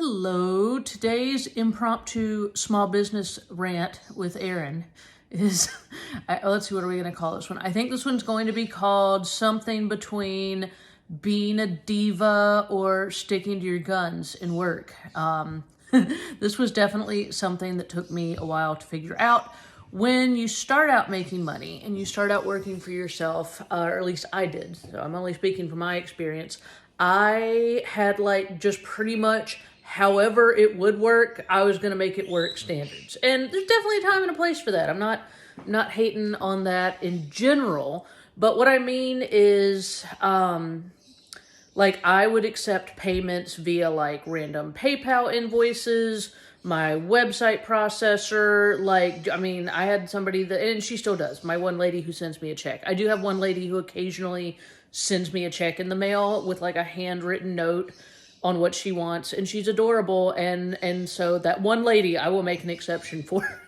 Hello, today's impromptu small business rant with Erin is, let's see, what are we going to call this one? I think this one's going to be called something between being a diva or sticking to your guns in work. This was definitely something that took me a while to figure out. When you start out making money and you start out working for yourself, or at least I did, so I'm only speaking from my experience, I had just pretty much however it would work, I was going to make it work standards. And there's definitely a time and a place for that. I'm not hating on that in general, but what I mean is, I would accept payments via random PayPal invoices, my website processor, I had somebody that, and she still does, my one lady who sends me a check. I do have one lady who occasionally sends me a check in the mail with a handwritten note on what she wants, and she's adorable, and so that one lady I will make an exception for,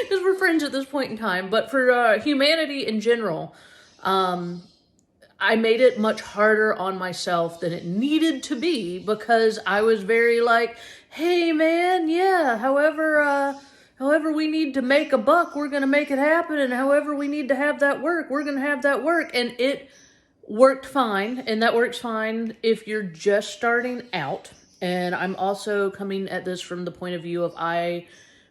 because we're friends at this point in time. But for humanity in general, I made it much harder on myself than it needed to be, because I was very hey man, yeah, however we need to make a buck, we're gonna make it happen, and however we need to have that work, we're gonna have that work. And it worked fine, and that works fine if you're just starting out. And I'm also coming at this from the point of view of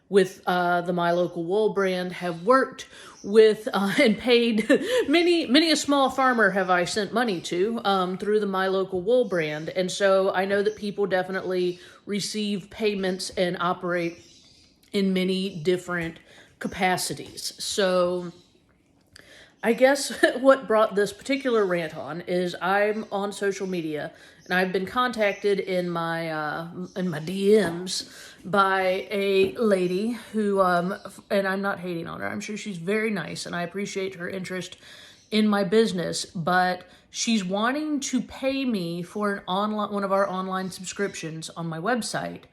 with the My Local Wool brand, have worked with and paid many a small farmer have I sent money to through the My Local Wool brand. And so I know that people definitely receive payments and operate in many different capacities. So I guess what brought this particular rant on is I'm on social media, and I've been contacted in my DMs by a lady who, and I'm not hating on her. I'm sure she's very nice, and I appreciate her interest in my business, but she's wanting to pay me for one of our online subscriptions on my website.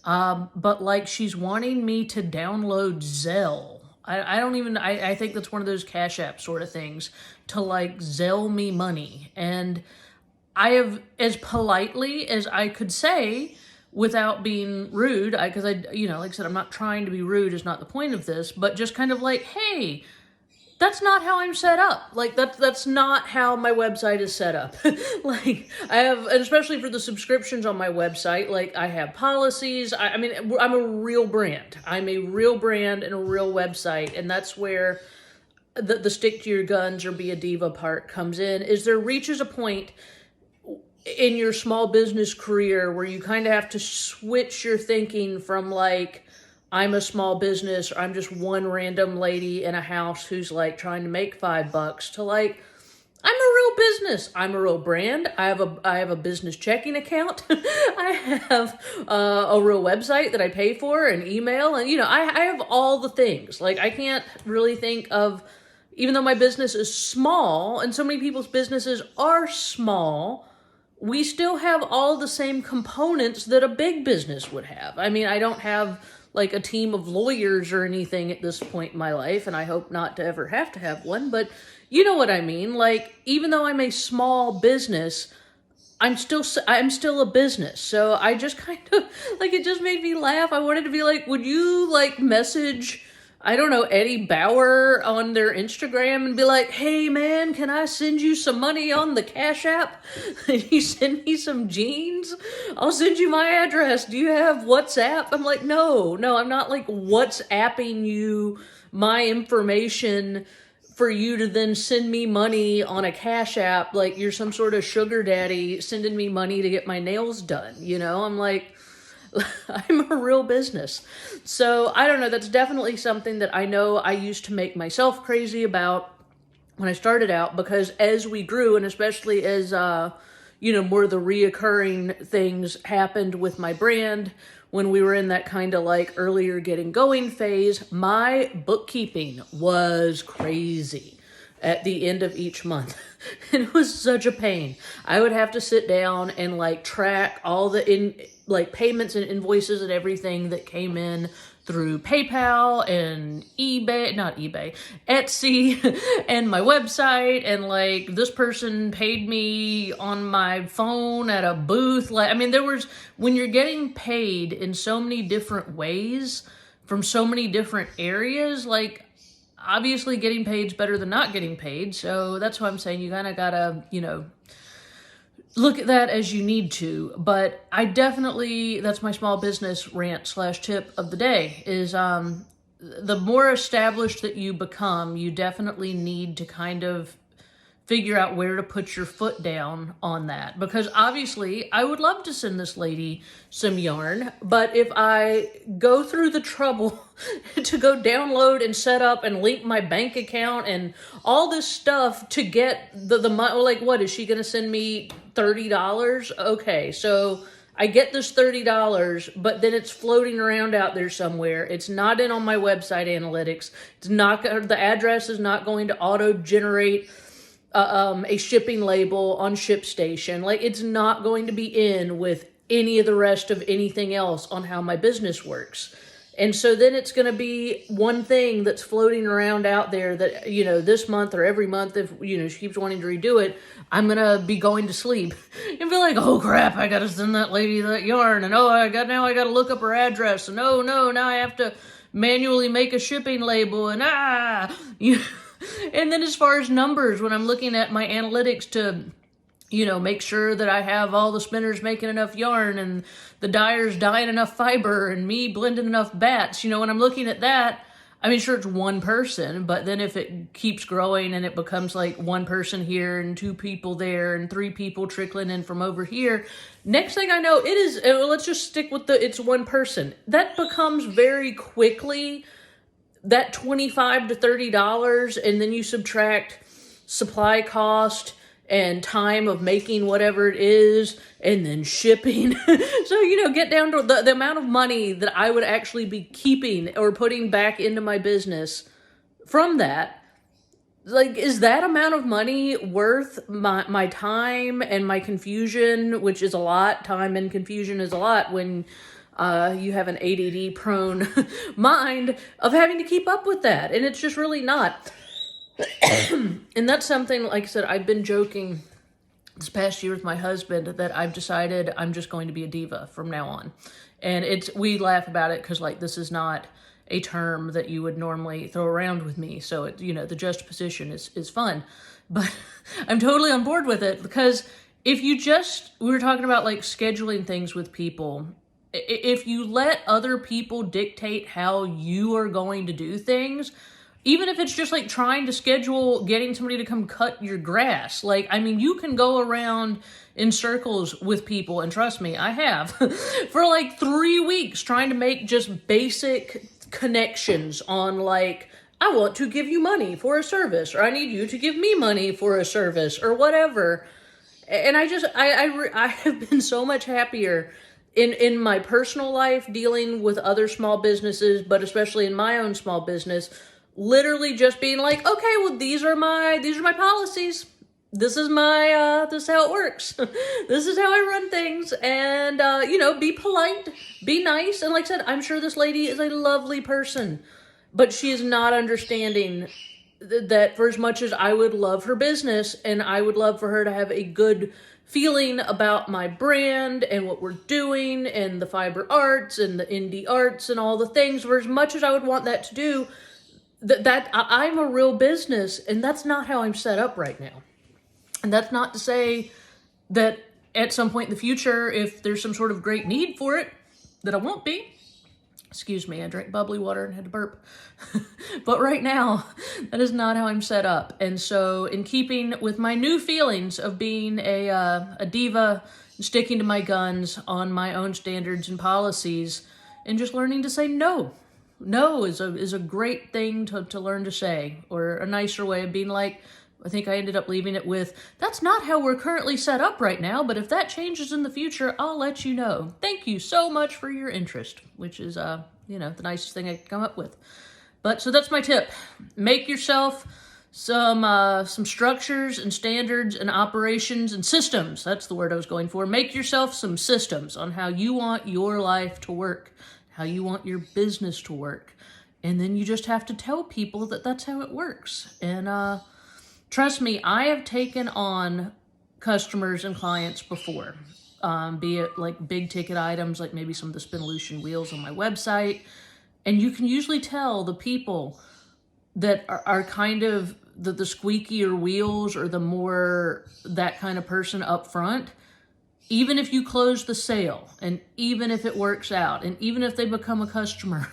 But she's wanting me to download Zelle. I think that's one of those Cash App sort of things, to Zelle me money. And I have, as politely as I could say, without being rude, because like I said, I'm not trying to be rude, is not the point of this, but just kind of hey, that's not how I'm set up. That's not how my website is set up. I have, and especially for the subscriptions on my website, I have policies. I'm a real brand. I'm a real brand and a real website. And that's where the stick to your guns or be a diva part comes in, is there reaches a point in your small business career where you kind of have to switch your thinking from I'm a small business, or I'm just one random lady in a house who's trying to make $5 to I'm a real business. I'm a real brand. I have a business checking account. I have a real website that I pay for, and email, and I have all the things. I can't really think of, even though my business is small, and so many people's businesses are small, we still have all the same components that a big business would have. I don't have a team of lawyers or anything at this point in my life, and I hope not to ever have to have one, but you know what I mean? Even though I'm a small business, I'm still a business. So I just kind of, it just made me laugh. I wanted to be would you message, I don't know, Eddie Bauer on their Instagram and be hey man, can I send you some money on the Cash App? You send me some jeans? I'll send you my address. Do you have WhatsApp? I'm no, I'm not WhatsApping you my information for you to then send me money on a Cash App you're some sort of sugar daddy sending me money to get my nails done. I'm I'm a real business. So I don't know, that's definitely something that I know I used to make myself crazy about when I started out, because as we grew, and especially as more of the reoccurring things happened with my brand, when we were in that kind of earlier getting going phase, my bookkeeping was crazy at the end of each month. It was such a pain. I would have to sit down and track all the payments and invoices and everything that came in through PayPal and Etsy and my website, and like this person paid me on my phone at a booth. Like, I mean, when you're getting paid in so many different ways from so many different areas, like obviously getting paid is better than not getting paid. So that's why I'm saying you kind of gotta, look at that as you need to. But I definitely, that's my small business rant / tip of the day, is the more established that you become, you definitely need to kind of figure out where to put your foot down on that. Because obviously I would love to send this lady some yarn, but if I go through the trouble to go download and set up and link my bank account and all this stuff to get the money, like, what is she gonna send me $30? Okay, so I get this $30, but then it's floating around out there somewhere. It's not in on my website analytics. It's not, the address is not going to auto generate a shipping label on ShipStation. Like, it's not going to be in with any of the rest of anything else on how my business works. And so then it's going to be one thing that's floating around out there that, this month or every month, if, she keeps wanting to redo it, I'm going to be going to sleep and be like, oh crap, I got to send that lady that yarn. And now I got to look up her address. And no, now I have to manually make a shipping label and And then as far as numbers, when I'm looking at my analytics to, make sure that I have all the spinners making enough yarn and the dyers dyeing enough fiber and me blending enough bats, when I'm looking at that, I mean, sure, it's one person, but then if it keeps growing and it becomes like one person here and 2 people there and 3 people trickling in from over here, next thing I know, it is, let's just stick with it's one person. That becomes very quickly that $25 to $30, and then you subtract supply cost and time of making whatever it is, and then shipping. So, get down to the amount of money that I would actually be keeping or putting back into my business from that. Like, is that amount of money worth my time and my confusion, which is a lot? Time and confusion is a lot when you have an ADD prone mind of having to keep up with that. And it's just really not. And that's something, like I said, I've been joking this past year with my husband that I've decided I'm just going to be a diva from now on. And we laugh about it because, like, this is not a term that you would normally throw around with me. So, the juxtaposition is fun. But I'm totally on board with it because we were talking about, like, scheduling things with people. If you let other people dictate how you are going to do things, even if it's just like trying to schedule getting somebody to come cut your grass, like, I mean, you can go around in circles with people, and trust me, I have, for like 3 weeks trying to make just basic connections on, like, I want to give you money for a service, or I need you to give me money for a service, or whatever. And I have been so much happier in my personal life dealing with other small businesses, but especially in my own small business, literally just being like, okay, well, these are my policies. This is this is how it works. This is how I run things. And, be polite, be nice. And like I said, I'm sure this lady is a lovely person, but she is not understanding that for as much as I would love her business and I would love for her to have a good feeling about my brand and what we're doing and the fiber arts and the indie arts and all the things, for as much as I would want that to do, that I'm a real business, and that's not how I'm set up right now. And that's not to say that at some point in the future, if there's some sort of great need for it, that I won't be. Excuse me, I drank bubbly water and had to burp. But right now, that is not how I'm set up. And so in keeping with my new feelings of being a diva, sticking to my guns on my own standards and policies, and just learning to say no. No is a great thing to learn to say, or a nicer way of being like, I think I ended up leaving it with, that's not how we're currently set up right now, but if that changes in the future, I'll let you know. Thank you so much for your interest, which is, the nicest thing I could come up with. But, so that's my tip. Make yourself some structures and standards and operations and systems. That's the word I was going for. Make yourself some systems on how you want your life to work, how you want your business to work. And then you just have to tell people that that's how it works. And trust me, I have taken on customers and clients before, be it like big ticket items, like maybe some of the Spinolution wheels on my website. And you can usually tell the people that are kind of the squeakier wheels, or the more that kind of person up front. Even if you close the sale, and even if it works out, and even if they become a customer,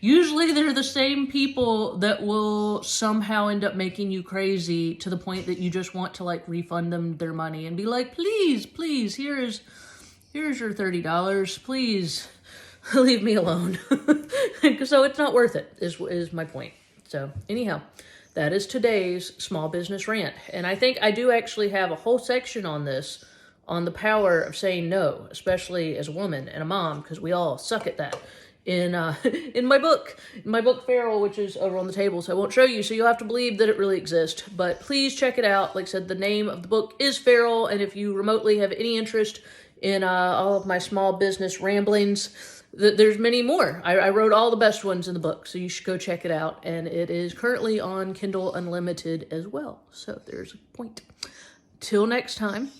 usually they're the same people that will somehow end up making you crazy, to the point that you just want to like refund them their money and be like, please, please, here's your $30, please leave me alone. So it's not worth it, is my point. So anyhow, that is today's small business rant. And I think I do actually have a whole section on this, on the power of saying no, especially as a woman and a mom, because we all suck at that. In my book Feral, which is over on the table, so I won't show you, so you'll have to believe that it really exists. But please check it out. Like I said, the name of the book is Feral, and if you remotely have any interest in all of my small business ramblings, there's many more. I wrote all the best ones in the book, so you should go check it out. And it is currently on Kindle Unlimited as well. So there's a point. Till next time.